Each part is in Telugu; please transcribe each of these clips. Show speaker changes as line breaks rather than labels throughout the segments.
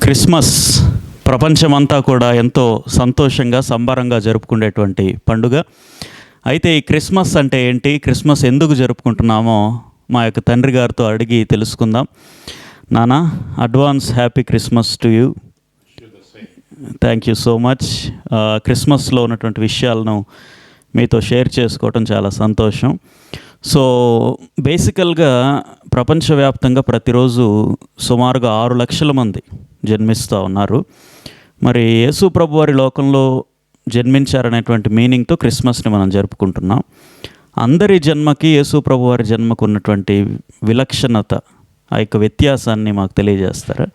క్రిస్మస్ ప్రపంచమంతా కూడా ఎంతో సంతోషంగా సంబరంగా జరుపుకునేటువంటి పండుగ. అయితే ఈ క్రిస్మస్ అంటే ఏంటి, క్రిస్మస్ ఎందుకు జరుపుకుంటున్నామో మా యొక్క తండ్రి గారితో అడిగి తెలుసుకుందాం. నానా, advance happy Christmas to you. Thank you so much. క్రిస్మస్లో ఉన్నటువంటి విషయాలను మీతో షేర్ చేసుకోవటం చాలా సంతోషం. సో బేసికల్గా ప్రపంచవ్యాప్తంగా ప్రతిరోజు సుమారుగా 6 లక్షల మంది జన్మిస్తూ ఉన్నారు. మరి యేసు ప్రభు వారి లోకంలో జన్మించారనేటువంటి మీనింగ్తో క్రిస్మస్ని మనం జరుపుకుంటున్నాం. అందరి జన్మకి యేసు ప్రభు వారి జన్మకు ఉన్నటువంటి విలక్షణత, ఆ యొక్క వ్యత్యాసాన్ని మాకు తెలియజేస్తారా?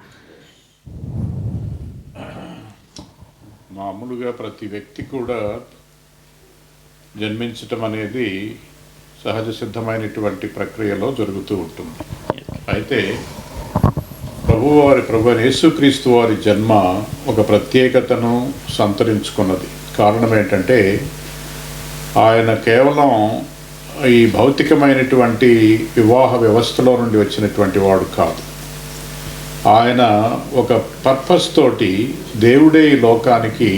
మామూలుగా ప్రతి వ్యక్తి కూడా జన్మించటం అనేది సహజ సిద్ధమైనటువంటి ప్రక్రియలో జరుగుతూ ఉంటుంది. అయితే ప్రభు యేసుక్రీస్తు వారి జన్మ ఒక ప్రత్యేకతను సంతరించుకున్నది. కారణం ఏంటంటే ఆయన కేవలం ఈ భౌతికమైనటువంటి వివాహ వ్యవస్థలో నుండి వచ్చినటువంటి వాడు కాదు. ఆయన ఒక పర్పస్ తోటి దేవుడే ఈ లోకానికి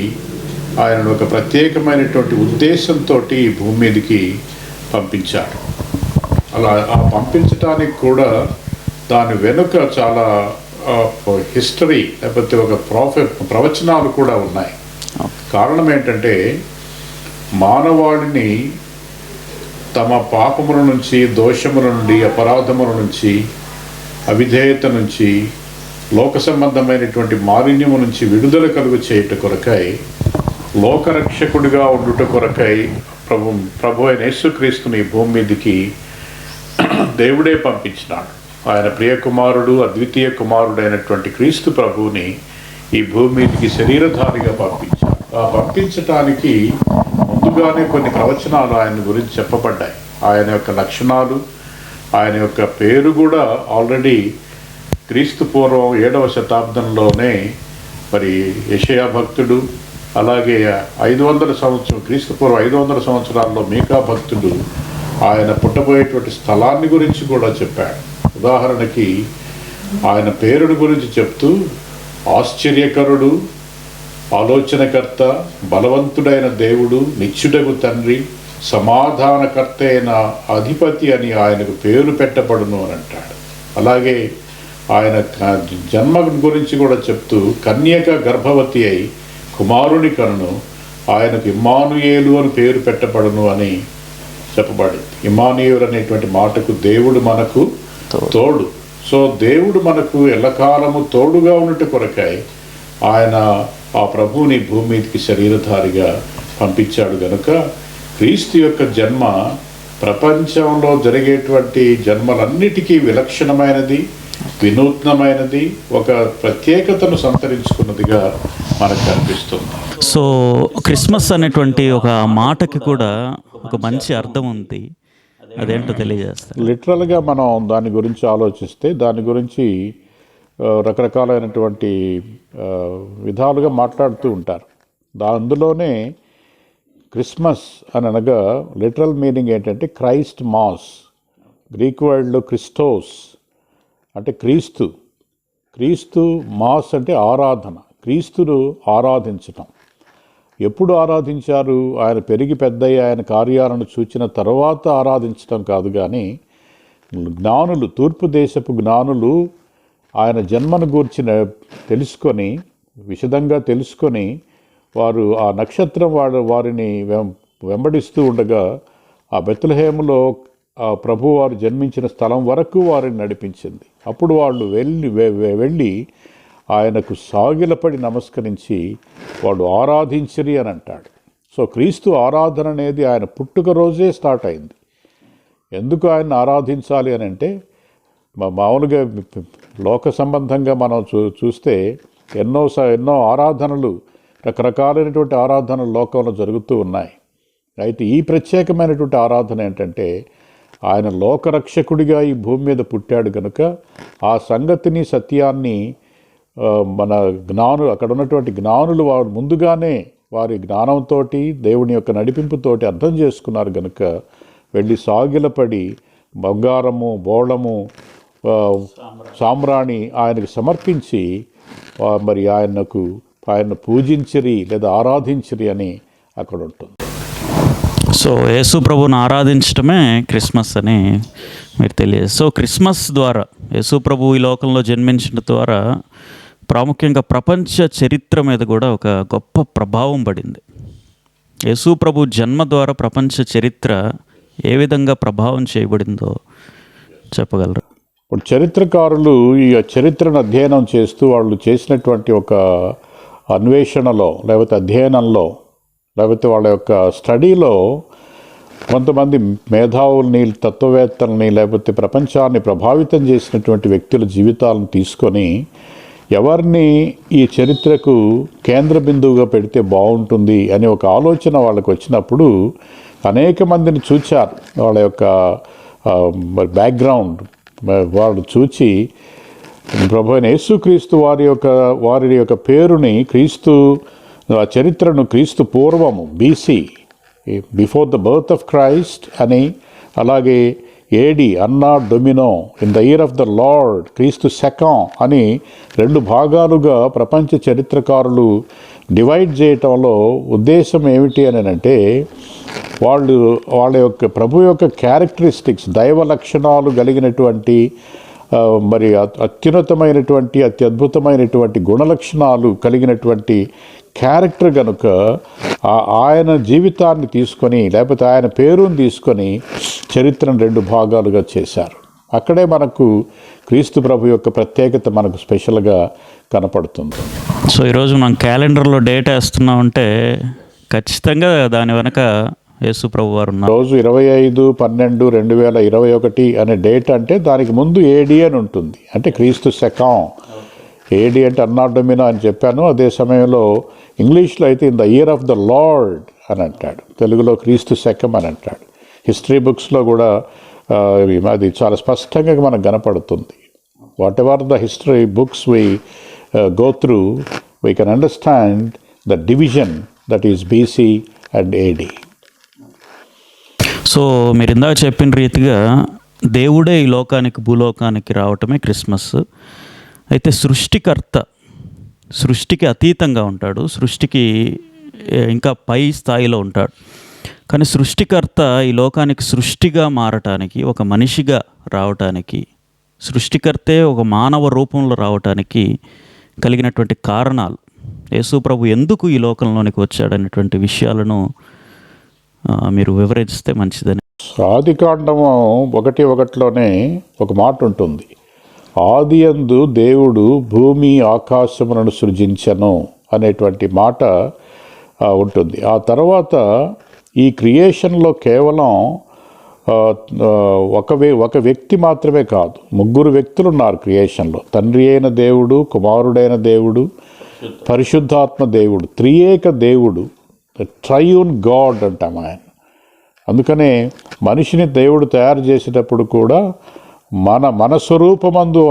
ఆయనను ఒక ప్రత్యేకమైనటువంటి ఉద్దేశంతో ఈ భూమి మీదకి పంపించాడు. అలా ఆ పంపించడానికి కూడా దాని వెనుక చాలా హిస్టరీ లేకపోతే ఒక ప్రవచనాలు కూడా ఉన్నాయి. కారణం ఏంటంటే మానవాళిని తమ పాపముల నుంచి, దోషముల నుండి, అపరాధముల నుంచి, అవిధేయత నుంచి, లోక సంబంధమైనటువంటి మాలిన్యము నుంచి విడుదల కలుగు చేయుట కొరకై, లోకరక్షకుడిగా ఉండుట కొరకై ప్రభు అయిన యేసుక్రీస్తుని భూమి మీదకి దేవుడే పంపించినాడు. ఆయన ప్రియకుమారుడు, అద్వితీయ కుమారుడైనటువంటి క్రీస్తు ప్రభువుని ఈ భూమి మీదకి శరీరధారిగా పంపించాడు. ఆ పంపించటానికి ముందుగానే కొన్ని ప్రవచనాలు ఆయన గురించి చెప్పబడ్డాయి. ఆయన యొక్క లక్షణాలు, ఆయన యొక్క పేరు కూడా ఆల్రెడీ క్రీస్తు పూర్వం 7వ శతాబ్దంలోనే మరి యెషయా భక్తుడు, అలాగే 500 సంవత్సరం క్రీస్తు పూర్వం 500 సంవత్సరాల్లో మీకా భక్తుడు ఆయన పుట్టబోయేటువంటి స్థలాన్ని గురించి కూడా చెప్పాడు. ఉదాహరణకి ఆయన పేరుని గురించి చెప్తూ ఆశ్చర్యకరుడు, ఆలోచనకర్త, బలవంతుడైన దేవుడు, నిత్యుడగు తండ్రి, సమాధానకర్త అయిన అధిపతి అని ఆయనకు పేరు పెట్టబడును అని అంటాడు. అలాగే ఆయన జన్మ గురించి కూడా చెప్తూ కన్యక గర్భవతి అయి కుమారుని కనును, ఆయనకు ఇమ్మానుయేలు అని పేరు పెట్టబడును అని చెప్పబడింది. ఇమ్మానుయేలు అనేటువంటి మాటకు దేవుడు మనకు తోడు. సో దేవుడు మనకు ఎల్లకాలము తోడుగా ఉన్నట్టు కొరకై ఆయన ఆ ప్రభువుని భూమి మీదకి శరీరధారిగా పంపించాడు. గనుక క్రీస్తు యొక్క జన్మ ప్రపంచంలో జరిగేటువంటి జన్మలన్నిటికీ విలక్షణమైనది, వినూత్నమైనది, ఒక ప్రత్యేకతను సంతరించుకున్నదిగా మనకు కనిపిస్తుంది.
సో క్రిస్మస్ అనేటువంటి ఒక మాటకి కూడా ఒక మంచి అర్థం ఉంది. అదేంటో తెలియజేస్తారు.
లిటరల్గా మనం దాని గురించి ఆలోచిస్తే దాని గురించి రకరకాలైనటువంటి విధాలుగా మాట్లాడుతూ ఉంటారు. అందులోనే క్రిస్మస్ అని అనగా లిటరల్ మీనింగ్ ఏంటంటే క్రైస్ట్ మాస్. గ్రీక్ వర్డ్లో క్రిస్టోస్ అంటే క్రీస్తు, క్రీస్తు మాస్ అంటే ఆరాధన, క్రీస్తును ఆరాధించటం. ఎప్పుడు ఆరాధించారు? ఆయన పెరిగి పెద్దయ్యి ఆయన కార్యాలను చూచిన తర్వాత ఆరాధించటం కాదు. కానీ జ్ఞానులు, తూర్పు దేశపు జ్ఞానులు ఆయన జన్మను గూర్చిన తెలుసుకొని, విశదంగా తెలుసుకొని, వారు ఆ నక్షత్రం వారిని వెంబడిస్తూ ఉండగా ఆ బెత్లెహేములో ఆ ప్రభువారు జన్మించిన స్థలం వరకు వారిని నడిపించింది. అప్పుడు వాళ్ళు వెళ్ళి ఆయనకు సాగిలపడి నమస్కరించి వాడు ఆరాధించిరి అని అంటాడు. సో క్రీస్తు ఆరాధన అనేది ఆయన పుట్టుక రోజే స్టార్ట్ అయింది. ఎందుకు ఆయన ఆరాధించాలి అని అంటే, మామూలుగా లోక సంబంధంగా మనం చూస్తే ఎన్నో ఆరాధనలు, రకరకాలైనటువంటి ఆరాధనలు లోకంలో జరుగుతూ ఉన్నాయి. అయితే ఈ ప్రత్యేకమైనటువంటి ఆరాధన ఏంటంటే ఆయన లోకరక్షకుడిగా ఈ భూమి మీద పుట్టాడు కనుక ఆ సంగతిని, సత్యాన్ని మన జ్ఞానులు, అక్కడ ఉన్నటువంటి జ్ఞానులు వారు ముందుగానే వారి జ్ఞానంతో, దేవుని యొక్క నడిపింపుతోటి అర్థం చేసుకున్నారు. కనుక వెళ్ళి సాగిలపడి బంగారము, బోళము, సామ్రాణి ఆయనకు సమర్పించి మరి ఆయన పూజించిరి లేదా ఆరాధించిరి అని అక్కడ ఉంటుంది.
సో యేసు ప్రభువును ఆరాధించడమే క్రిస్మస్ అని మీరు తెలియదు. సో క్రిస్మస్ ద్వారా యేసు ప్రభు ఈ లోకంలో జన్మించడం ద్వారా ప్రాముఖ్యంగా ప్రపంచ చరిత్ర మీద కూడా ఒక గొప్ప ప్రభావం పడింది. యేసు ప్రభు జన్మ ద్వారా ప్రపంచ చరిత్ర ఏ విధంగా ప్రభావం చేయబడిందో చెప్పగలరు?
ఇప్పుడు చరిత్రకారులు ఈ చరిత్రను అధ్యయనం చేస్తూ వాళ్ళు చేసినటువంటి ఒక అన్వేషణలో లేకపోతే అధ్యయనంలో లేకపోతే వాళ్ళ యొక్క స్టడీలో కొంతమంది మేధావుల్ని, తత్వవేత్తల్ని, లేకపోతే ప్రపంచాన్ని ప్రభావితం చేసినటువంటి వ్యక్తుల జీవితాలను తీసుకొని ఎవరిని ఈ చరిత్రకు కేంద్ర బిందువుగా పెడితే బాగుంటుంది అనే ఒక ఆలోచన వాళ్ళకు వచ్చినప్పుడు అనేక మందిని చూచారు. వాళ్ళ యొక్క బ్యాక్గ్రౌండ్ వాళ్ళు చూచి ప్రభు అయిన యేసుక్రీస్తు వారి యొక్క పేరుని చరిత్రను క్రీస్తు పూర్వము BC, before the birth of Christ అని, అలాగే AD అన్నా Domino, in the year of the lord, క్రీస్తు శకం అని 2 భాగాలుగా ప్రపంచ చరిత్రకారులు డివైడ్ చేయటంలో ఉద్దేశం ఏమిటి అని అంటే వాళ్ళ యొక్క ప్రభు యొక్క క్యారెక్టరిస్టిక్స్, దైవ లక్షణాలు కలిగినటువంటి మరి అత్యున్నతమైనటువంటి అత్యద్భుతమైనటువంటి గుణలక్షణాలు కలిగినటువంటి క్యారెక్టర్ కనుక ఆయన జీవితాన్ని తీసుకొని లేకపోతే ఆయన పేరుని తీసుకొని చరిత్రను 2 భాగాలుగా చేశారు. అక్కడే మనకు క్రీస్తు ప్రభు యొక్క ప్రత్యేకత మనకు స్పెషల్గా కనపడుతుంది.
సో ఈరోజు మనం క్యాలెండర్లో డేట్ వేస్తున్నామంటే ఖచ్చితంగా దాని వెనక యేసు ప్రభు వారు ఉన్నారు.
రోజు 25/12/2021 అనే డేట్ అంటే దానికి ముందు AD అని ఉంటుంది, అంటే క్రీస్తు శకం. AD అంటే అన్నా డొమినో అని చెప్పాను. అదే సమయంలో ఇంగ్లీష్లో అయితే in the year of the lord అని అంటాడు, తెలుగులో క్రీస్తు శకం అని అంటాడు. హిస్టరీ బుక్స్లో కూడా అది చాలా స్పష్టంగా మనకు కనపడుతుంది. What ever the history books we go through, we can understand the division that is BC and AD.
So మీరు ఇందాక చెప్పిన రీతిగా దేవుడే ఈ భూలోకానికి రావటమే క్రిస్మస్. అయితే సృష్టికి అతీతంగా ఉంటాడు, సృష్టికి ఇంకా పై స్థాయిలో ఉంటాడు. కానీ సృష్టికర్త ఈ లోకానికి సృష్టిగా మారటానికి, ఒక మనిషిగా రావటానికి, సృష్టికర్తే ఒక మానవ రూపంలో రావటానికి కలిగినటువంటి కారణాలు, యేసు ప్రభు ఎందుకు ఈ లోకంలోనికి వచ్చాడనేటువంటి విషయాలను మీరు వివరిస్తే మంచిదని.
ఆదికాండము 1:1లోనే ఒక మాట ఉంటుంది, ఆదియందు దేవుడు భూమి ఆకాశములను సృజించెను అనేటువంటి మాట ఉంటుంది. ఆ తర్వాత ఈ క్రియేషన్లో కేవలం ఒక వ్యక్తి మాత్రమే కాదు, 3 వ్యక్తులు ఉన్నారు క్రియేషన్లో. తండ్రి అయిన దేవుడు, కుమారుడైన దేవుడు, పరిశుద్ధాత్మ దేవుడు, త్రియేక దేవుడు, ట్రయూన్ గాడ్ అంటాం ఆయన. అందుకనే మనిషిని దేవుడు తయారు చేసేటప్పుడు కూడా మన స్వరూపమందు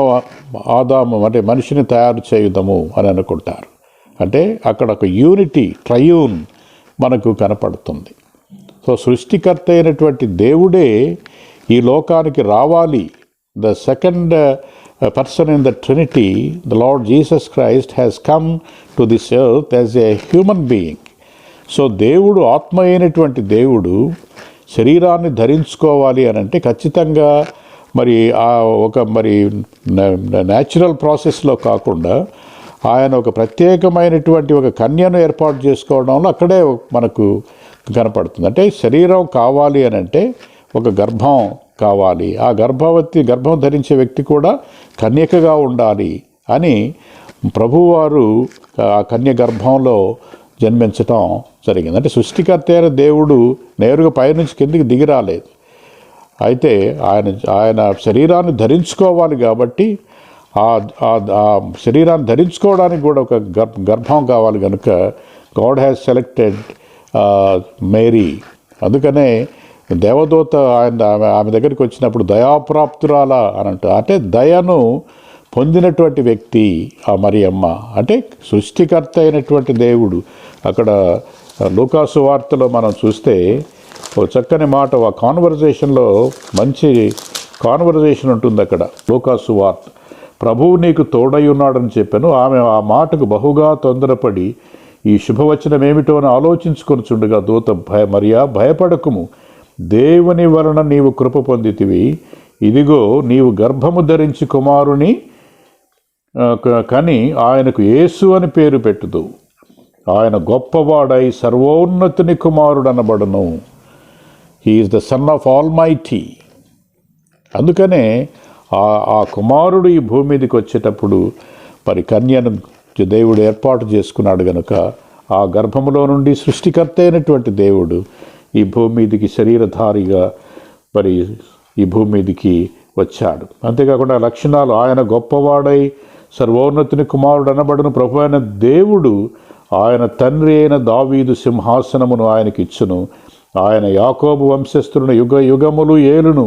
ఆదాము అంటే మనిషిని తయారు చేయుదము అని అనుకుంటారు. అంటే అక్కడ ఒక యూనిటీ, ట్రయూన్ మనకు కనపడుతుంది. సో సృష్టికర్త అయినటువంటి దేవుడే ఈ లోకానికి రావాలి. The second person in the Trinity, the Lord Jesus Christ, has come to this earth as a human being. So దేవుడు ఆత్మ అయినటువంటి దేవుడు శరీరాన్ని ధరించుకోవాలి అని అంటే ఖచ్చితంగా మరి ఒక న్యాచురల్ ప్రాసెస్లో కాకుండా ఆయన ఒక ప్రత్యేకమైనటువంటి ఒక కన్యను ఏర్పాటు చేసుకోవడంలో అక్కడే మనకు కనపడుతుంది. అంటే శరీరం కావాలి అని అంటే ఒక గర్భం కావాలి, ఆ గర్భం ధరించే వ్యక్తి కూడా కన్యకగా ఉండాలి అని ప్రభువారు ఆ కన్య గర్భంలో జన్మించటం జరిగింది. అంటే సృష్టికర్త అయిన దేవుడు నేరుగా పైనుంచి కిందికి దిగి రాలేదు. అయితే ఆయన శరీరాన్ని ధరించుకోవాలి కాబట్టి ఆ శరీరాన్ని ధరించుకోవడానికి కూడా ఒక గర్భం కావాలి కనుక గాడ్ హ్యాస్ సెలెక్టెడ్ మేరీ. అందుకనే దేవదూత ఆమె దగ్గరికి వచ్చినప్పుడు దయాప్రాప్తురాల అని అంటారు. అంటే దయను పొందినటువంటి వ్యక్తి ఆ మరియమ్మ. అంటే సృష్టికర్త అయినటువంటి దేవుడు. అక్కడ లూకాసు వార్తలో మనం చూస్తే ఓ చక్కని మాట, ఆ కాన్వర్జేషన్లో మంచి కాన్వర్జేషన్ ఉంటుంది అక్కడ. లూకాసు వార్త ప్రభువు నీకు తోడై ఉన్నాడని చెప్పాను. ఆమె ఆ మాటకు బహుగా తొందరపడి ఈ శుభవచనం ఏమిటో అని ఆలోచించుకొనిచుండగా దూత మరియా భయపడకుము, దేవుని వలన నీవు కృప పొందితివి. ఇదిగో నీవు గర్భము ధరించి కుమారుని కని ఆయనకు యేసు అని పేరు పెట్టుదు. ఆయన గొప్పవాడై సర్వోన్నతుని కుమారుడనబడును. He is the son of almighty. అందుకనే ఆ కుమారుడు ఈ భూమి మీదకి వచ్చేటప్పుడు మరి కన్యను దేవుడు ఏర్పాటు చేసుకున్నాడు గనుక ఆ గర్భములో నుండి సృష్టికర్త అయినటువంటి దేవుడు ఈ భూమి మీదకి శరీరధారిగా మరి ఈ భూమి మీదకి వచ్చాడు. అంతేకాకుండా లక్షణాలు, ఆయన గొప్పవాడై సర్వోన్నతుని కుమారుడు అనబడును. ప్రభు అయిన దేవుడు ఆయన తండ్రి అయిన దావీదు సింహాసనమును ఆయనకి ఇచ్చును. ఆయన యాకోబు వంశస్థులను యుగ యుగములు ఏలును.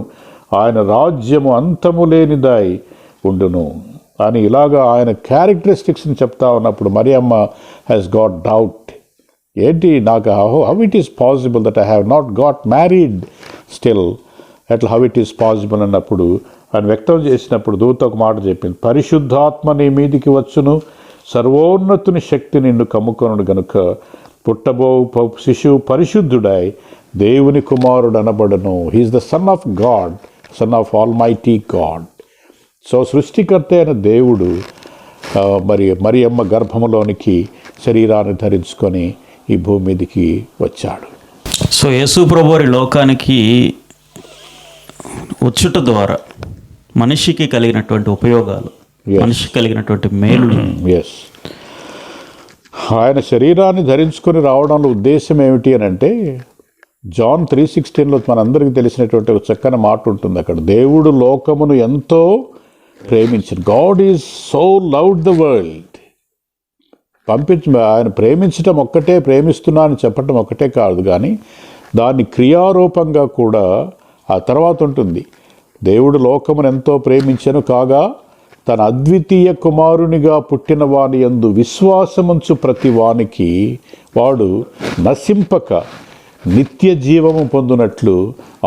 ఆయన రాజ్యము అంతము లేనిదై ఉండును అని ఇలాగా ఆయన క్యారెక్టరిస్టిక్స్ని చెప్తా ఉన్నప్పుడు మరియమ్మ హ్యాస్ గాట్ డౌట్. ఏంటి నాకు how it is possible that I have not got married still, ఎట్లా హౌ ఇట్ ఈస్ పాసిబుల్ అన్నప్పుడు ఆయన వ్యక్తం చేసినప్పుడు దూత ఒక మాట చెప్పింది, పరిశుద్ధాత్మ నీ మీదికి వచ్చును, సర్వోన్నతుని శక్తి నిన్ను కమ్ముకొనుడు గనుక పుట్టబో శిశువు పరిశుద్ధుడై దేవుని కుమారుడు అనబడను. He is the son of God, son of almighty God. So సృష్టికర్త అయిన దేవుడు మరియమ్మ గర్భములోనికి శరీరాన్ని ధరించుకొని ఈ భూమి మీదకి వచ్చాడు.
సో యేసు ప్రభువారి లోకానికి వచ్చుట ద్వారా మనిషికి కలిగినటువంటి ఉపయోగాలు, మనిషికి కలిగినటువంటి మేలు.
ఎస్, ఆయన శరీరాన్ని ధరించుకొని రావడంలో ఉద్దేశం ఏమిటి అని అంటే జాన్ 3:16 మనందరికీ తెలిసినటువంటి ఒక చక్కని మాట ఉంటుంది అక్కడ. దేవుడు లోకమును ఎంతో ప్రేమించాడు. God is so loved the world. ఆయన ప్రేమించటం ఒక్కటే, ప్రేమిస్తున్నా అని చెప్పటం ఒక్కటే కాదు, కానీ దాన్ని క్రియారూపంగా కూడా ఆ తర్వాత ఉంటుంది. దేవుడు లోకమును ఎంతో ప్రేమించెను కాగా తన అద్వితీయ కుమారునిగా పుట్టిన వాని యందు విశ్వాసముంచు ప్రతి వానికి వాడు నశింపక నిత్య జీవము పొందునట్లు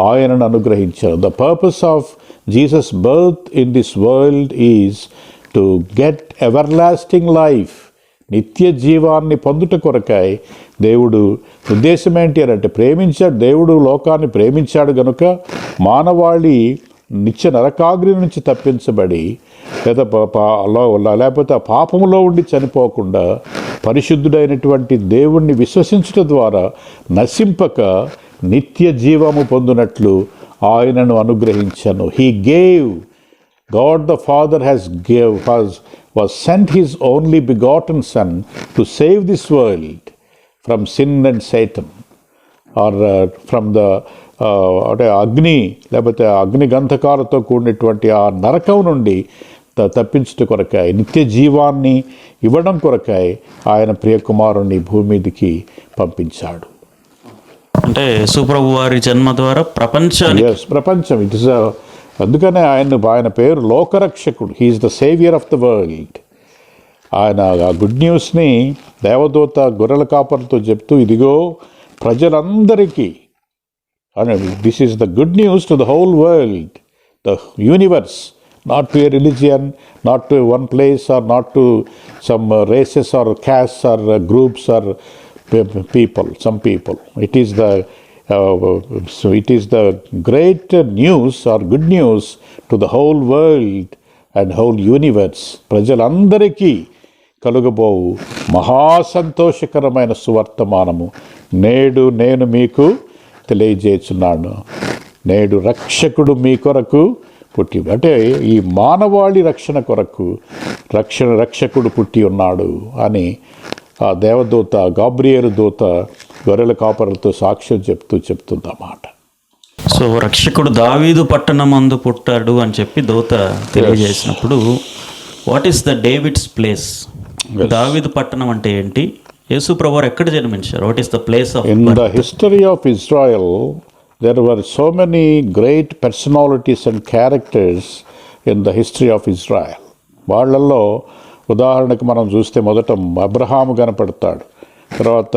ఆయనను అనుగ్రహించారు. The purpose of Jesus birth in this world is to get everlasting life. నిత్య జీవాన్ని పొందుట కొరకై దేవుడు ఉద్దేశం ఏంటి అని అంటే ప్రేమించాడు. దేవుడు లోకాన్ని ప్రేమించాడు గనుక మానవాళి నిత్య నరకాగ్ని నుంచి తప్పించబడి లేకపోతే ఆ పాపములో ఉండి చనిపోకుండా పరిశుద్ధుడైనటువంటి దేవుణ్ణి విశ్వసించుట ద్వారా నశింపక నిత్య జీవము పొందునట్లు ఆయనను అనుగ్రహించను. He gave, God the Father was sent his only begotten Son to save this world from sin and Satan, or from the అగ్ని లేకపోతే అగ్ని గంధకాలతో కూడినటువంటి ఆ నరకం నుండి తప్పించుట కొరకై, నిత్య జీవాన్ని ఇవ్వడం కొరకై ఆయన ప్రియకుమారుణ్ణి భూమి మీదకి పంపించాడు.
అంటే యేసుప్రభు వారి జన్మ ద్వారా
ప్రపంచం ఇట్ ఇస్ అందుకనే ఆయన పేరు లోకరక్షకుడు. He is the saviour of the world. ఆయన ఆ గుడ్ న్యూస్ని దేవదూత గొర్రెల కాపర్లతో చెప్తూ ఇదిగో ప్రజలందరికీ, and this is the good news to the whole world, the universe, not to a religion, not to one place, or not to some races or castes or groups or people, some people. It is the great news or good news to the whole world and whole universe. ప్రజలందరికీ కలుగబోవు మహాసంతోషకరమైన సువర్తమానము నేడు నేను మీకు తెలియజేస్తున్నాను. నేడు రక్షకుడు మీ కొరకు పుట్టి, అంటే ఈ మానవాళి రక్షణ కొరకు రక్షకుడు పుట్టి ఉన్నాడు అని ఆ దేవదూత గాబ్రియేలు దూత గొర్రెల కాపరులతో సాక్ష్యం చెప్తుందన్నమాట.
సో రక్షకుడు దావీదు పట్టణమందు పుట్టాడు అని చెప్పి దూత తెలియజేసినప్పుడు what is the David's place? దావీదు పట్టణం అంటే ఏంటి? యేసు ప్రభువారు ఎక్కడ జన్మించారు? What is the place of?
In the history of Israel there were so many great personalities and characters in the history of Israel. వాళ్ళల్లో ఉదాహరణకు మనం చూస్తే మొదట అబ్రహాము కనపడతాడు, తర్వాత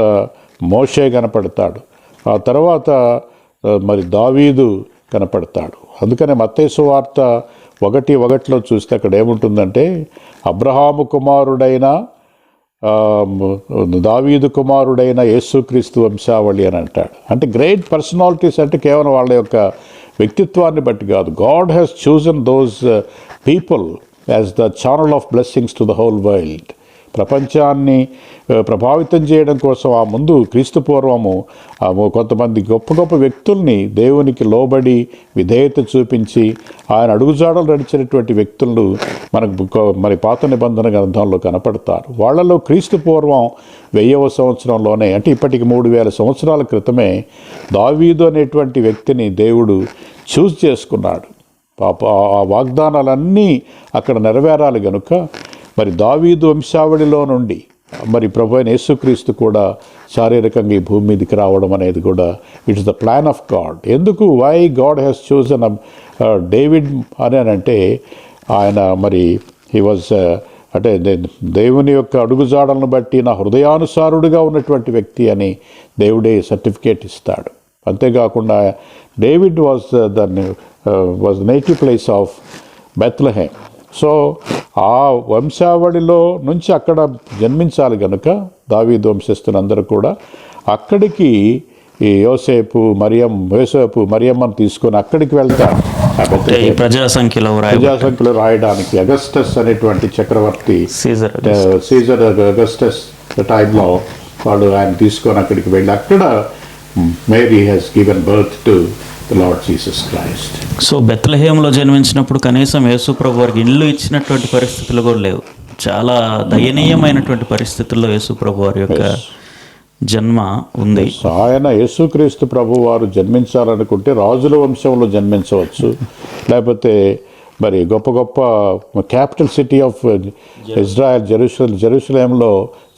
మోషే కనపడతాడు, ఆ తర్వాత మరి దావీదు కనపడతాడు. అందుకనే మత్తయి సువార్త 1:1 చూస్తే అక్కడ ఏముంటుందంటే అబ్రహాము కుమారుడైన దావీదు కుమారుడైన యేసుక్రీస్తు వంశావళి అని అంటాడు. అంటే గ్రేట్ పర్సనాలిటీస్ అంటే కేవలం వాళ్ళ యొక్క వ్యక్తిత్వాన్ని బట్టి కాదు. God has chosen those people as the channel of blessings to the whole world. ప్రపంచాన్ని ప్రభావితం చేయడం కోసం ఆ ముందు క్రీస్తు పూర్వము కొంతమంది గొప్ప గొప్ప వ్యక్తుల్ని దేవునికి లోబడి విధేయత చూపించి ఆయన అడుగుజాడలు నడిచినటువంటి వ్యక్తులు మరి పాత నిబంధన గ్రంథంలో కనపడతారు. వాళ్ళలో క్రీస్తు పూర్వం 1000వ సంవత్సరంలోనే, అంటే ఇప్పటికి 3000 సంవత్సరాల క్రితమే దావీదు అనేటువంటి వ్యక్తిని దేవుడు చూస్ చేసుకున్నాడు. ఆ వాగ్దానాలన్నీ అక్కడ నెరవేరాలి గనుక మరి దావీదు వంశావళిలో నుండి మరి ప్రభు అయిన యేసుక్రీస్తు కూడా శారీరకంగా ఈ భూమి మీదకి రావడం అనేది కూడా it's the plan of God. ఎందుకు why God has chosen David అని అంటే ఆయన మరి హీ వాజ్ అంటే దేవుని యొక్క అడుగుజాడలను బట్టి నా హృదయానుసారుడుగా ఉన్నటువంటి వ్యక్తి అని దేవుడే సర్టిఫికేట్ ఇస్తాడు. అంతేకాకుండా David was native place of Bethlehem. So ఆ వంశావళిలో నుంచి అక్కడ జన్మించాలి కనుక దావీదు వంశస్థులందరూ కూడా అక్కడికి ఈ యోసేపు మరియమ్మను తీసుకొని అక్కడికి వెళ్తారు.
ప్రజా సంఖ్యలో
రాయడానికి అగస్టస్ అనేటువంటి చక్రవర్తి సీజర్ అగస్టస్ టైంలో వాళ్ళు ఆయన తీసుకొని అక్కడికి వెళ్ళి అక్కడ Mary has given birth to lord Jesus Christ.
So బెత్లెహేంలో జన్మించినప్పుడు కనీసం యేసుప్రభు వారికి ఇల్లు ఇచ్చినటువంటి పరిస్థితులు కూడా లేవు. చాలా దయనీయమైనటువంటి పరిస్థితుల్లో యేసుప్రభు వారి యొక్క జన్మ ఉంది.
ఆయన యేసుక్రీస్తు ప్రభు వారు జన్మించాలనుకుంటే రాజుల వంశంలో జన్మించవచ్చు, లేకపోతే మరి గొప్ప గొప్ప క్యాపిటల్ సిటీ ఆఫ్ ఇజ్రాయెల్ జెరూసలేంలో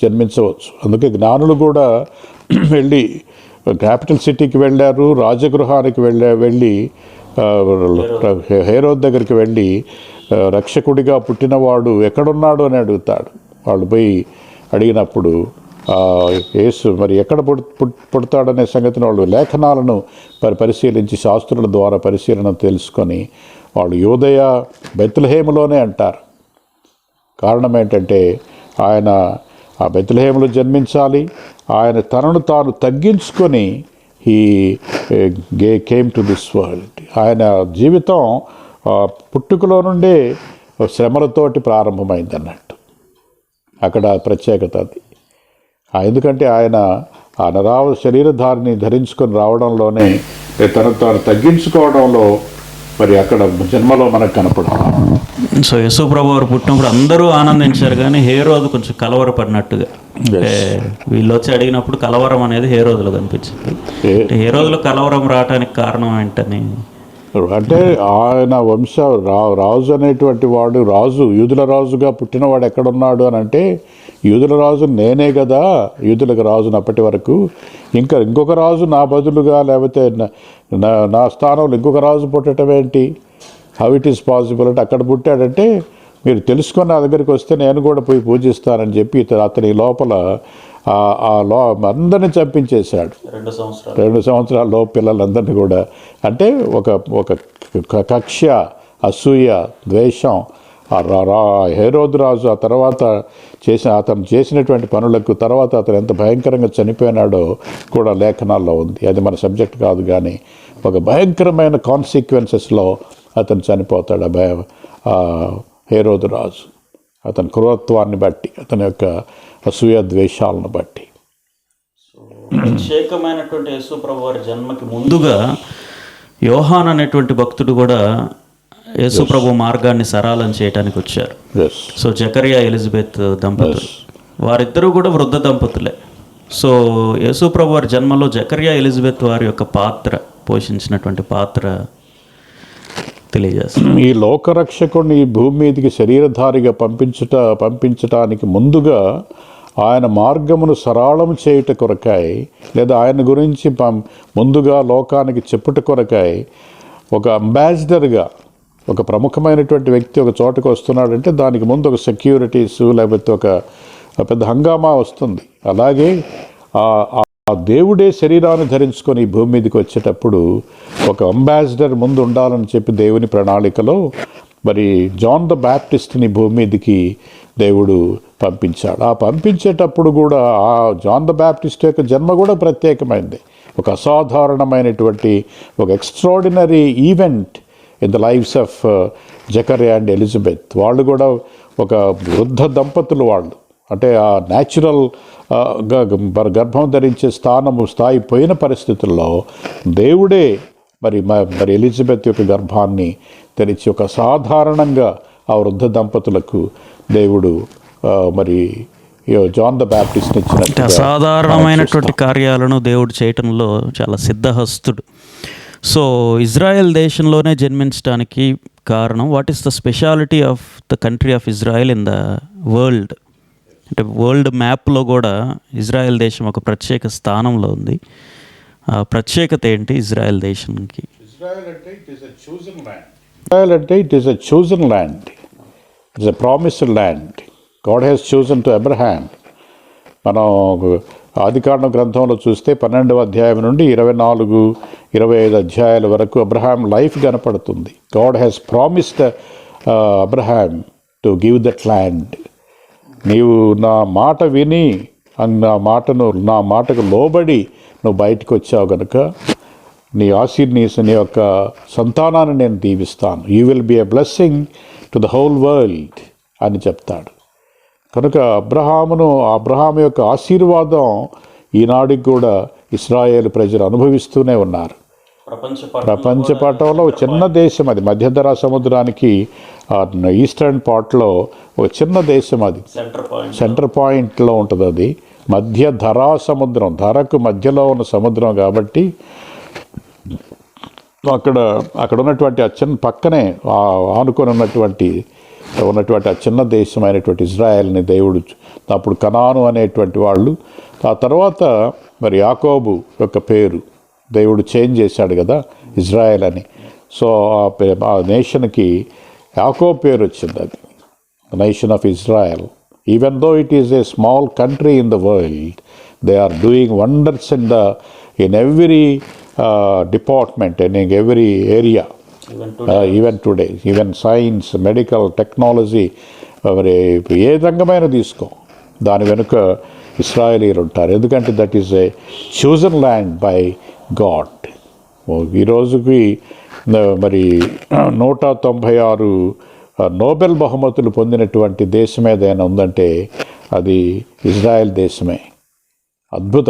జన్మించవచ్చు. అందుకే జ్ఞానులు కూడా వెళ్ళి క్యాపిటల్ సిటీకి వెళ్ళారు, రాజగృహానికి వెళ్ళి హేరోద్ దగ్గరికి వెళ్ళి రక్షకుడిగా పుట్టినవాడు ఎక్కడున్నాడు అని అడుగుతాడు. వాళ్ళు పోయి అడిగినప్పుడు యేసు మరి ఎక్కడ పుడతాడనే సంగతిని వాళ్ళు లేఖనాలను పరిశీలించి శాస్త్రుల ద్వారా పరిశీలన తెలుసుకొని వాళ్ళు యూదయ బెత్లెహేములోనే అంటారు. కారణం ఏంటంటే ఆయన ఆ బెత్లెహేములో జన్మించాలి. ఆయన తనను తాను తగ్గించుకొని he came to this world. ఆయన జీవితం పుట్టుకలో నుండే శ్రమలతోటి ప్రారంభమైంది అన్నట్టు. అక్కడ ప్రత్యేకత అది. ఎందుకంటే ఆయన ఆ శరీరధారిని ధరించుకొని రావడంలోనే తనను తాను తగ్గించుకోవడంలో మరి అక్కడ జన్మలో మనకు కనపడుతున్నాం.
సో యేసుప్రభు వారు పుట్టినప్పుడు అందరూ ఆనందించారు, కానీ హేరోదు కొంచెం కలవరపడినట్టుగా, వీళ్ళు వచ్చి అడిగినప్పుడు కలవరం అనేది హేరోదులో కనిపించింది. హేరోదులో కలవరం రావడానికి కారణం ఏంటని
అంటే ఆయన రాజు అనేటువంటి వాడు యూదుల రాజుగా పుట్టినవాడు ఎక్కడున్నాడు అని అంటే యూదుల రాజు నేనే కదా, యూదులకు రాజును అప్పటి వరకు ఇంకొక రాజు నా బదులుగా లేకపోతే నా స్థానంలో ఇంకొక రాజు పుట్టడం ఏంటి, హౌ ఇట్ ఈస్ పాసిబుల్ అంటే అక్కడ పుట్టాడంటే మీరు తెలుసుకొని నా దగ్గరికి వస్తే నేను కూడా పోయి పూజిస్తానని చెప్పి అతని లోపల అందరిని చంపించేశాడు. 2 సంవత్సరాల్లో పిల్లలందరినీ కూడా. అంటే ఒక కక్ష, అసూయ, ద్వేషం హేరోదు రాజు ఆ తర్వాత అతను చేసినటువంటి పనులకు తర్వాత అతను ఎంత భయంకరంగా చనిపోయినాడో కూడా లేఖనాల్లో ఉంది. అది మన సబ్జెక్ట్ కాదు, కానీ ఒక భయంకరమైన కాన్సిక్వెన్సెస్లో అతను చనిపోతాడు. హేరోదు రాజు అతని క్రూరత్వాన్ని బట్టి, అతని యొక్క అసూయ ద్వేషాలను బట్టి.
ప్రత్యేకమైనటువంటి యేసుప్రభు వారి జన్మకి ముందుగా యోహాన్ అనేటువంటి భక్తుడు కూడా యేసుప్రభు మార్గాన్ని సరళం చేయడానికి వచ్చారు. సో జకరియా ఎలిజబెత్ దంపతులు, వారిద్దరూ కూడా వృద్ధ దంపతులే. సో యేసుప్రభు వారి జన్మలో జకరియా ఎలిజబెత్ వారి యొక్క పోషించినటువంటి పాత్ర తెలియజేస్తుంది.
ఈ లోకరక్షకుడిని ఈ భూమి మీదకి శరీరధారిగా పంపించటానికి ముందుగా ఆయన మార్గమును సరళం చేయుట కొరకాయ, లేదా ఆయన గురించి ముందుగా లోకానికి చెప్పుట కొరకాయ ఒక అంబాసిడర్గా ఒక ప్రముఖమైనటువంటి వ్యక్తి ఒక చోటకు వస్తున్నాడంటే దానికి ముందు ఒక సెక్యూరిటీస్ లేకపోతే ఒక పెద్ద హంగామా వస్తుంది. అలాగే ఆ దేవుడే శరీరాన్ని ధరించుకొని ఈ భూమి మీదకి వచ్చేటప్పుడు ఒక అంబాసిడర్ ముందు ఉండాలని చెప్పి దేవుని ప్రణాళికలో మరి జాన్ ద బ్యాప్టిస్ట్ని భూమి మీదకి దేవుడు పంపించాడు. ఆ పంపించేటప్పుడు కూడా ఆ జాన్ ద బ్యాప్టిస్ట్ యొక్క జన్మ కూడా ప్రత్యేకమైంది. ఒక అసాధారణమైనటువంటి ఒక extraordinary event in the lifes of Zechariah and Elizabeth. వాళ్ళు కూడా ఒక వృద్ధ దంపతులు వాళ్ళు, అంటే ఆ న్యాచురల్ గర్భం ధరించే స్థాయి పోయిన పరిస్థితుల్లో దేవుడే మరి ఎలిజబెత్ యొక్క గర్భాన్ని తెరిచి ఒక సాధారణంగా ఆ వృద్ధ దంపతులకు దేవుడు మరి జాన్ ద బ్యాప్టిస్ట్ ఇచ్చినట్టు
అసాధారణమైనటువంటి కార్యాలను దేవుడు చేయటంలో చాలా సిద్ధహస్తుడు. సో ఇజ్రాయెల్ దేశంలోనే జన్మించడానికి కారణం, what is the speciality of the country of Israel in the world? అంటే వరల్డ్ మ్యాప్లో కూడా ఇజ్రాయెల్ దేశం ఒక ప్రత్యేక స్థానంలో ఉంది. ఆ ప్రత్యేకత ఏంటి ఇజ్రాయెల్ దేశానికి?
ఇజ్రాయెల్ అంటే it is a chosen land. Israel అంటే it is a chosen land. It's a promised land. God has chosen to Abraham. మనం ఆదికాండం గ్రంథంలో చూస్తే 12వ అధ్యాయం నుండి 24-25 అధ్యాయాల వరకు అబ్రహాం లైఫ్ కనపడుతుంది. God has promised Abraham to give that land. నీవు నా మాట విని నా మాటకు లోబడి నువ్వు బయటకు వచ్చావు కనుక నీ యొక్క సంతానాన్ని నేను దీవిస్తాను. You will be a blessing to the whole world అని చెప్తాడు. కనుక అబ్రహాము యొక్క ఆశీర్వాదం ఈనాడికి కూడా ఇశ్రాయేలు ప్రజలు అనుభవిస్తూనే ఉన్నారు. ప్రపంచ పటంలో ఒక చిన్న దేశం అది, మధ్యధరా సముద్రానికి ఈస్టర్న్ పార్ట్లో ఒక చిన్న దేశం అది, సెంటర్ పాయింట్లో ఉంటుంది. అది మధ్యధరా సముద్రం, ధరకు మధ్యలో ఉన్న సముద్రం కాబట్టి అక్కడ ఉన్నటువంటి ఆ చిన్న పక్కనే ఆనుకొని ఉన్నటువంటి ఆ చిన్న దేశమైనటువంటి ఇజ్రాయెల్ని దేవుడు అప్పుడు కనాను అనేటువంటి వాళ్ళు, ఆ తర్వాత మరి యాకోబు యొక్క పేరు దేవుడు చేంజ్ చేశాడు కదా ఇజ్రాయెల్ అని. సో ఆ నేషన్కి యాకోబు పేరు వచ్చింది. అది nation of Israel. Even though it is a small country in the world, they are doing wonders in every department and in every area, even today, even science, medical, technology, ఏ రంగమైన తీసుకో దాని వెనుక ఇస్రాయేలీలు ఉంటారు. ఎందుకంటే that is a chosen land by God. ఈ రోజుకి మరి 196 నోబెల్ బహుమతులు పొందినటువంటి దేశం ఏదైనా ఉందంటే అది ఇజ్రాయెల్ దేశమే.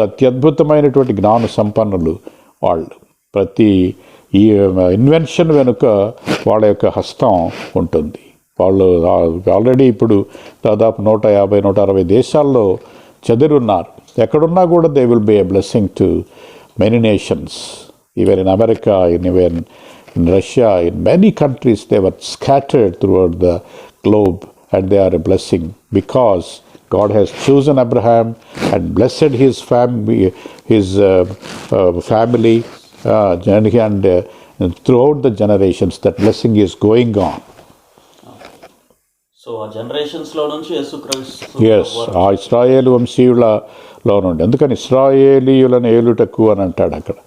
అత్యద్భుతమైనటువంటి జ్ఞాన సంపన్నులు వాళ్ళు. ప్రతి ఈ ఇన్వెన్షన్ వెనుక వాళ్ళ యొక్క హస్తం ఉంటుంది. వాళ్ళు ఆల్రెడీ ఇప్పుడు దాదాపు 150-160 దేశాల్లో చెదిరున్నారు. ఎక్కడున్నా కూడా they will be a blessing to many nations. Even in America, even in Russia, in many countries they were scattered throughout the globe and they are a blessing because God has chosen Abraham and blessed his family, and throughout the generations that blessing is going on.
So ఆ జనరేషన్స్లో నుంచి యేసుక్రీస్తు,
ఎస్, ఆ ఇశ్రాయేలు వంశీయులలో నుండి. అందుకని ఇశ్రాయేలీయులను ఏలుటకు అని అంటాడు అక్కడ.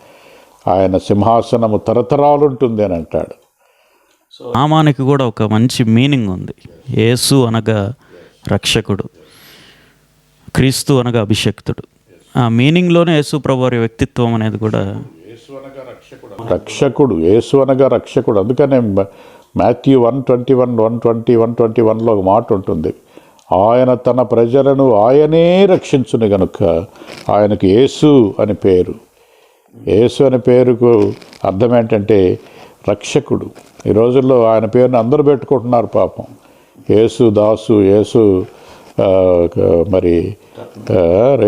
ఆయన సింహాసనము తరతరాలు ఉంటుంది అని అంటాడు.
సో నామానికి కూడా ఒక మంచి మీనింగ్ ఉంది. యేసు అనగా రక్షకుడు, క్రీస్తు అనగా అభిషక్తుడు. ఆ మీనింగ్లోనే యేసు ప్రభువారి వ్యక్తిత్వం అనేది కూడా
రక్షకుడు, యేసు అనగా రక్షకుడు. అందుకనే మాథ్యూ 1:21, 1:20, 1:21లో ఒక మాట ఉంటుంది, ఆయన తన ప్రజలను ఆయనే రక్షించును గనుక ఆయనకు యేసు అని పేరు. యేసు అనే పేరుకు అర్థం ఏంటంటే రక్షకుడు. ఈ రోజుల్లో ఆయన పేరుని అందరూ పెట్టుకుంటున్నారు పాపం. యేసు దాసు, యేసు మరి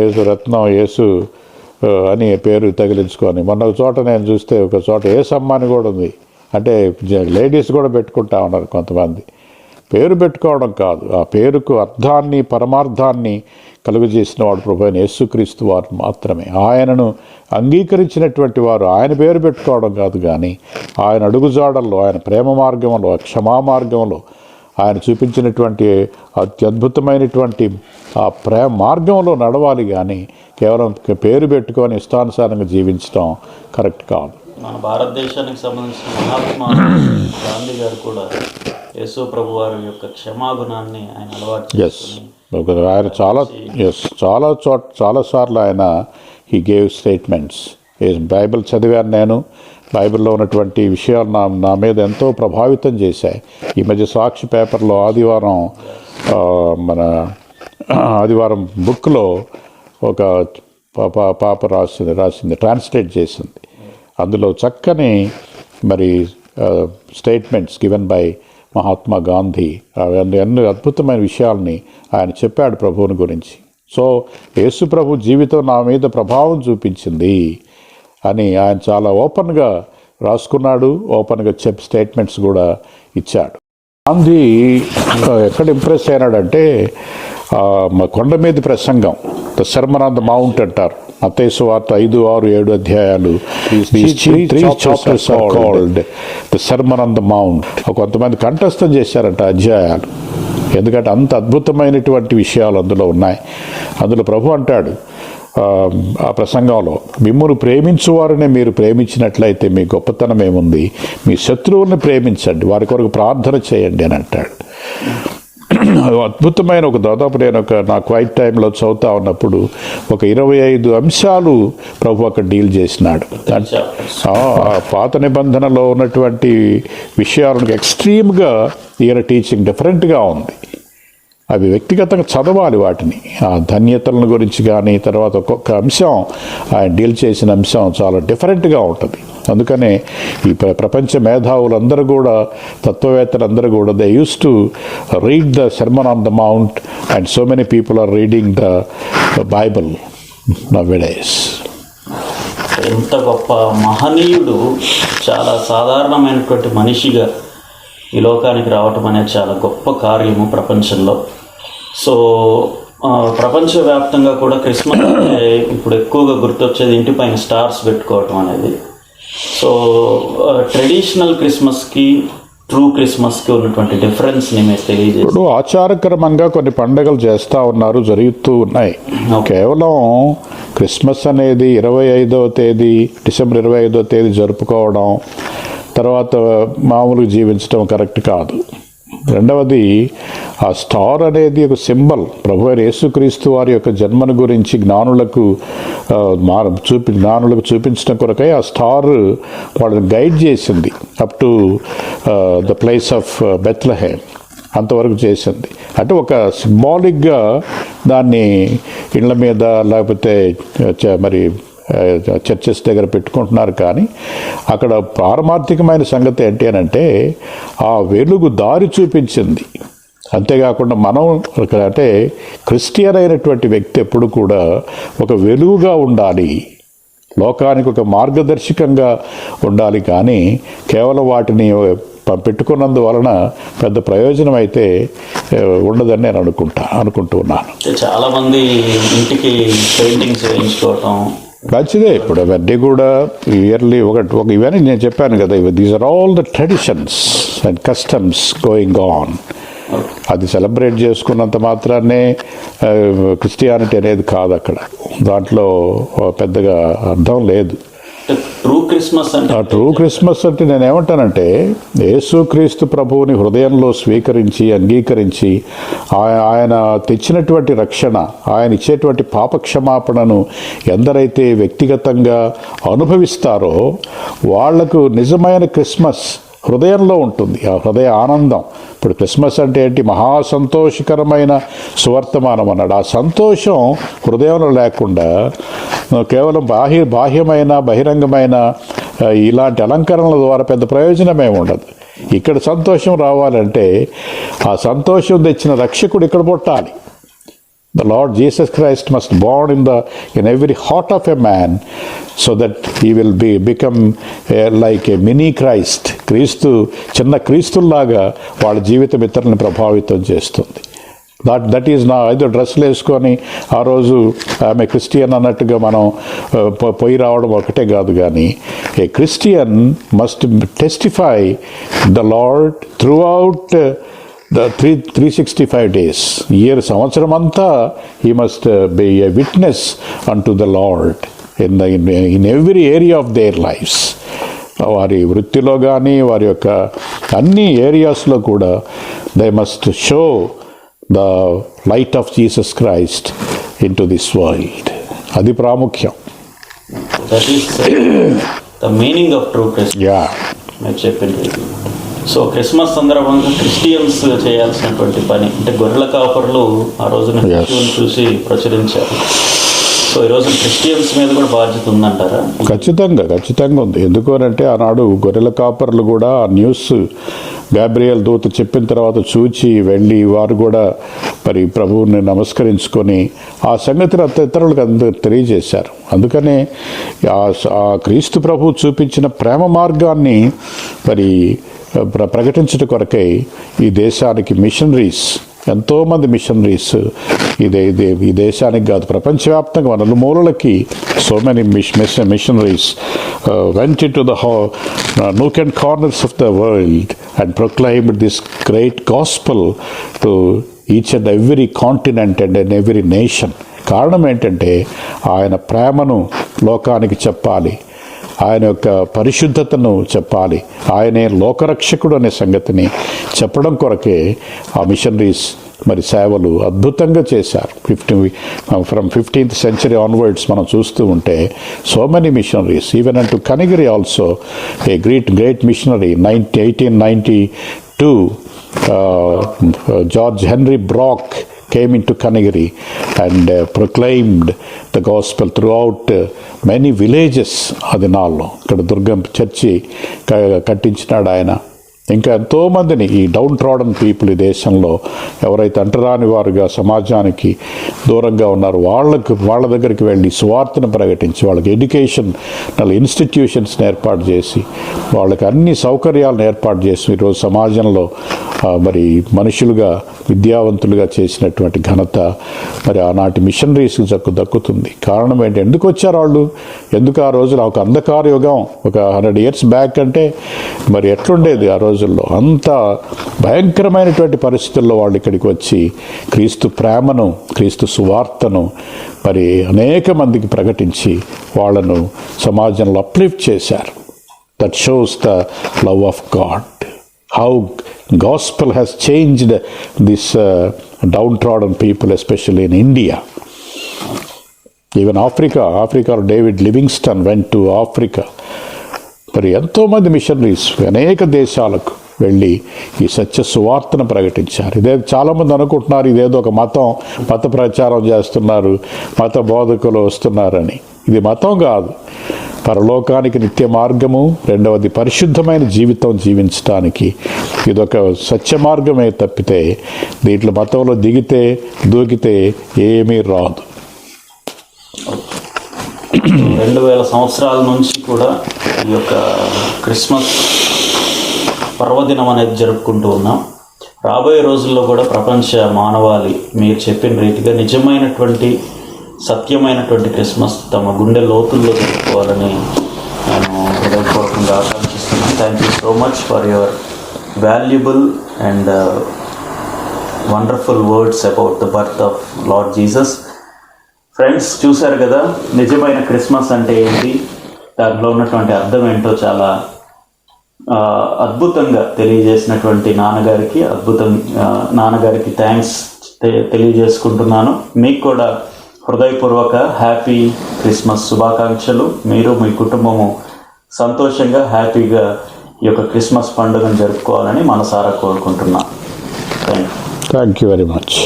యేసు రత్నం, యేసు అని పేరు తగిలించుకొని. మొన్న ఒక చోట నేను చూస్తే ఒక చోట యేసమ్మ అని కూడా ఉంది. అంటే లేడీస్ కూడా పెట్టుకుంటా ఉన్నారు కొంతమంది. పేరు పెట్టుకోవడం కాదు, ఆ పేరుకు అర్థాన్ని, పరమార్థాన్ని కలుగజేసిన వాడు ప్రభువైన యేసుక్రీస్తు వారు మాత్రమే. ఆయనను అంగీకరించినటువంటి వారు ఆయన పేరు పెట్టుకోవడం కాదు, కానీ ఆయన అడుగుజాడల్లో, ఆయన ప్రేమ మార్గంలో, క్షమా మార్గంలో ఆయన చూపించినటువంటి అత్యద్భుతమైనటువంటి ఆ ప్రేమ మార్గంలో నడవాలి. కానీ కేవలం పేరు పెట్టుకొని ఇష్టానుసారంగా జీవించడం కరెక్ట్ కాదు.
మన భారతదేశానికి సంబంధించిన మహాత్మా గాంధీ గారు కూడా యేసు ప్రభు వారి యొక్క క్షమాగుణాన్ని ఆయన అలవాటు
ఎస్, ఆయన చాలాసార్లు ఆయన హీ గేవ్ స్టేట్మెంట్స్. బైబిల్ చదివాను నేను, బైబిల్లో ఉన్నటువంటి విషయాలు నా మీద ఎంతో ప్రభావితం చేశాయి. ఈ మధ్య సాక్షి పేపర్లో ఆదివారం బుక్లో ఒక పాప రాసింది, ట్రాన్స్లేట్ చేసింది. అందులో చక్కని మరి statements given by Mahatma Gandhi, ఎన్నో అద్భుతమైన విషయాల్ని ఆయన చెప్పాడు ప్రభువుని గురించి. సో యేసు ప్రభు జీవితం నా మీద ప్రభావం చూపించింది అని ఆయన చాలా ఓపెన్గా రాసుకున్నాడు, ఓపెన్గా స్టేట్మెంట్స్ కూడా ఇచ్చాడు. గాంధీ ఎక్కడ ఇంప్రెస్ అయినాడంటే కొండ మీద ప్రసంగం, the sermon on the mount అంటారు. మత్తయి సువార్త 5, 6, 7 అధ్యాయాలు, three chapters are called the sermon on the mount. కొంతమంది కంఠస్థం చేశారంట అధ్యాయాలు, ఎందుకంటే అంత అద్భుతమైనటువంటి విషయాలు అందులో ఉన్నాయి. అందులో ప్రభు అంటాడు ఆ ప్రసంగంలో, మిమ్మును ప్రేమించువారనే మీరు ప్రేమించినట్లయితే మీ గొప్పతనం ఏముంది, మీ శత్రువుల్ని ప్రేమించండి, వారి కొరకు ప్రార్థన చేయండి అని అంటాడు. అద్భుతమైన దాదాపు నేను నా క్వైట్ టైంలో చదువుతా ఉన్నప్పుడు ఒక 25 అంశాలు ప్రభు అక్కడ డీల్ చేసినాడు. పాత నిబంధనలో ఉన్నటువంటి విషయాలను ఎక్స్ట్రీమ్గా ఈయన టీచింగ్ డిఫరెంట్గా ఉంది. అవి వ్యక్తిగతంగా చదవాలి వాటిని, ఆ ధన్యతలను గురించి కానీ, తర్వాత ఒక్కొక్క అంశం ఆయన డీల్ చేసిన అంశం చాలా డిఫరెంట్గా ఉంటుంది. అందుకనే ఈ ప్రపంచ మేధావులందరూ కూడా, తత్వవేత్తలందరూ కూడా they use to read the sermon on the mount and so many people are reading the Bible nowadays.
ఎంత గొప్ప మహనీయుడు, చాలా సాధారణమైనటువంటి మనిషిగా ఈ లోకానికి రావటం అనేది చాలా గొప్ప కార్యము ప్రపంచంలో. సో ప్రపంచవ్యాప్తంగా కూడా క్రిస్మస్ అంటే ఇప్పుడు ఎక్కువగా గుర్తొచ్చేది ఇంటిపైన స్టార్స్ పెట్టుకోవటం అనేది. సో ట్రెడిషనల్ క్రిస్మస్కి ట్రూ క్రిస్మస్కి ఉన్నటువంటి డిఫరెన్స్ని మీరు తెలియజేస్తారు.
ఇప్పుడు ఆచారక్రమంగా కొన్ని పండుగలు చేస్తూ ఉన్నారు, జరుగుతూ ఉన్నాయి. కేవలం క్రిస్మస్ అనేది 25వ తేదీ, డిసెంబర్ 25వ తేదీ జరుపుకోవడం, తర్వాత మామూలుగా జీవించడం కరెక్ట్ కాదు. రెండవది, ఆ స్టార్ అనేది ఒక సింబల్. ప్రభు అయిన యేసుక్రీస్తు వారి యొక్క జన్మను గురించి జ్ఞానులకు చూపించడం కొరకై ఆ స్టార్ వాళ్ళని గైడ్ చేసింది up to the place of Bethlehem, అంతవరకు చేసింది. అంటే ఒక సింబాలిక్గా దాన్ని ఇళ్ళ మీద లేకపోతే మరి చర్చెస్ దగ్గర పెట్టుకుంటున్నారు. కానీ అక్కడ పారమార్థికమైన సంగతి ఏంటి అని అంటే ఆ వెలుగు దారి చూపించింది. అంతేకాకుండా మనం అంటే క్రిస్టియన్ అయినటువంటి వ్యక్తి ఎప్పుడు కూడా ఒక వెలుగుగా ఉండాలి, లోకానికి ఒక మార్గదర్శకంగా ఉండాలి. కానీ కేవలం వాటిని పెట్టుకున్నందువలన పెద్ద ప్రయోజనం అయితే ఉండదని నేను అనుకుంటున్నాను.
చాలామంది ఇంటికి పెయింటింగ్స్ వేయించుకోవటం
మంచిదే. ఇప్పుడు అవన్నీ కూడా ఇయర్లీ ఇవన్నీ నేను చెప్పాను కదా, these are all the traditions and customs going on. అది సెలబ్రేట్ చేసుకున్నంత మాత్రాన్నే క్రిస్టియానిటీ అనేది కాదు. అక్కడ దాంట్లో పెద్దగా అర్థం లేదు. ట్రూ క్రిస్మస్ అంటే నేనేమంటానంటే యేసుక్రీస్తు ప్రభువుని హృదయంలో స్వీకరించి అంగీకరించి ఆయన తెచ్చినటువంటి రక్షణ, ఆయన ఇచ్చేటువంటి పాపక్షమాపణను ఎందరైతే వ్యక్తిగతంగా అనుభవిస్తారో వాళ్లకు నిజమైన క్రిస్మస్ హృదయంలో ఉంటుంది, ఆ హృదయ ఆనందం. ఇప్పుడు క్రిస్మస్ అంటే ఏంటి? మహాసంతోషకరమైన సువర్తమానం అన్నాడు. ఆ సంతోషం హృదయంలో లేకుండా కేవలం బాహ్యమైన బహిరంగమైన ఇలాంటి అలంకరణల ద్వారా పెద్ద ప్రయోజనమే ఉండదు. ఇక్కడ సంతోషం రావాలంటే ఆ సంతోషం తెచ్చిన రక్షకుడు ఇక్కడ పుట్టాలి. The Lord Jesus Christ must born in every heart of a man, so that he will become like a mini Christ. క్రీస్తు చిన్న క్రీస్తుల్లాగా వాళ్ళ జీవితం ఇతరులను ప్రభావితం చేస్తుంది. దట్ ఈజ్ నా ఏదో డ్రెస్సులు వేసుకొని ఆ రోజు ఆమె క్రిస్టియన్ అన్నట్టుగా మనం పోయి రావడం ఒకటే కాదు. కానీ a Christian must testify the lord through out the 365 days, year సంవత్సరం అంతా he must be a witness unto the Lord in every area of their lives. వారి వృత్తిలో కానీ, వారి యొక్క అన్ని ఏరియాస్లో కూడా they must show the light of Jesus Christ in to this world. అది ప్రాముఖ్యం.
That is the meaning of true Christmas.
Yeah,
మీరు చెప్పింది. సో క్రిస్మస్ సందర్భంగా క్రిస్టియన్స్ చేయాల్సినటువంటి పని అంటే గొర్రెల కాపర్లు ఆ రోజున శిశువుని చూసి ప్రచురించారు. సో ఈరోజు క్రిస్టియన్స్ మీద కూడా బాధ్యత ఉందంటారా?
ఖచ్చితంగా ఉంది. ఎందుకు అంటే ఆనాడు గొర్రెల కాపర్లు కూడా ఆ న్యూస్ గాబ్రియల్ దూత చెప్పిన తర్వాత చూచి వెళ్ళి వారు కూడా మరి ప్రభువుని నమస్కరించుకొని ఆ సంగతిని ఇతరులకు అందరూ తెలియజేశారు. అందుకనే ఆ క్రీస్తు ప్రభువు చూపించిన ప్రేమ మార్గాన్ని మరి ప్రకటించడం కొరకై ఈ దేశానికి మిషనరీస్, ఎంతోమంది మిషనరీస్ ఈ దేశానికి కాదు ప్రపంచవ్యాప్తంగా నలుమూలలకి so many missionaries went into the nook and corners of the world and proclaimed this great gospel to each and every continent and in every nation. కారణం ఏంటంటే ఆయన ప్రేమను లోకానికి చెప్పాలి, ఆయన యొక్క పరిశుద్ధతను చెప్పాలి, ఆయనే లోకరక్షకుడు అనే సంగతిని చెప్పడం కొరకే ఆ మిషనరీస్ మరి సేవలు అద్భుతంగా చేశారు. ఫ్రమ్ 15th century ఆన్వర్డ్స్ మనం చూస్తూ ఉంటే so many missionaries, even and to Kanigiri also a great missionary 1892 George Henry Brock came into Kanigiri and proclaimed the gospel throughout many villages. అదినాల్లో ఇక్కడ దుర్గం చర్చి కట్టించినాడు ఆయన. ఇంకా ఎంతోమందిని ఈ డౌన్ ట్రాడన్ పీపుల్ ఈ దేశంలో ఎవరైతే అంటరాని వారుగా సమాజానికి దూరంగా ఉన్నారో వాళ్ళ దగ్గరికి వెళ్ళి సువార్తను ప్రకటించి వాళ్ళకి ఎడ్యుకేషనల్ ఇన్స్టిట్యూషన్స్ని ఏర్పాటు చేసి వాళ్ళకి అన్ని సౌకర్యాలను ఏర్పాటు చేసి ఈరోజు సమాజంలో మరి మనుషులుగా విద్యావంతులుగా చేసినటువంటి ఘనత మరి ఆనాటి మిషనరీస్కి దక్కుతుంది. కారణం ఏంటి? ఎందుకు వచ్చారు వాళ్ళు? ఎందుకు ఆ రోజున ఒక అంధకార యుగం ఒక 100 years బ్యాక్ అంటే మరి ఎట్లుండేది ఆ రోజుల్లో? అంత భయంకరమైనటువంటి పరిస్థితుల్లో వాళ్ళు ఇక్కడికి వచ్చి క్రీస్తు ప్రేమను, క్రీస్తు సువార్తను మరి అనేక మందికి ప్రకటించి వాళ్ళను సమాజంలో అప్లిఫ్ట్ చేశారు. That shows the love of God. How gospel has changed this downtrodden people, especially in India. Even Africa, David Livingstone went to Africa. మరి ఎంతోమంది మిషనరీస్ అనేక దేశాలకు వెళ్ళి ఈ సత్య సువార్తను ప్రకటించారు. ఇదే చాలామంది అనుకుంటున్నారు ఇదేదో ఒక మత ప్రచారం చేస్తున్నారు, మత బోధకులు వస్తున్నారని. ఇది మతం కాదు, పరలోకానికి నిత్య మార్గము. రెండవది పరిశుద్ధమైన జీవితం జీవించడానికి ఇదొక సత్య మార్గమే తప్పితే దీంట్లో మతంలో దూకితే ఏమీ రాదు.
2000 సంవత్సరాల నుంచి కూడా ఈ యొక్క క్రిస్మస్ పర్వదినం అనేది జరుపుకుంటూ ఉన్నాం. రాబోయే రోజుల్లో కూడా ప్రపంచ మానవాళి మీరు చెప్పిన రీతిగా నిజమైనటువంటి సత్యమైనటువంటి క్రిస్మస్ తమ గుండె లోతుల్లో జరుపుకోవాలని నేను హృదయపూర్వకంగా ఆకాంక్షిస్తున్నాను. Thank you so much for your valuable and wonderful words about the birth of lord Jesus. Friends, చూశారు కదా నిజమైన క్రిస్మస్ అంటే ఏంటి, దాంట్లో ఉన్నటువంటి అర్థం ఏంటో చాలా అద్భుతంగా తెలియజేసినటువంటి నాన్నగారికి థ్యాంక్స్ తెలియజేసుకుంటున్నాను. మీకు కూడా హృదయపూర్వక హ్యాపీ క్రిస్మస్ శుభాకాంక్షలు. మీరు మీ కుటుంబము సంతోషంగా హ్యాపీగా ఈ యొక్క క్రిస్మస్ పండుగను జరుపుకోవాలని మనసారా కోరుకుంటున్నాను. Thank you
very much.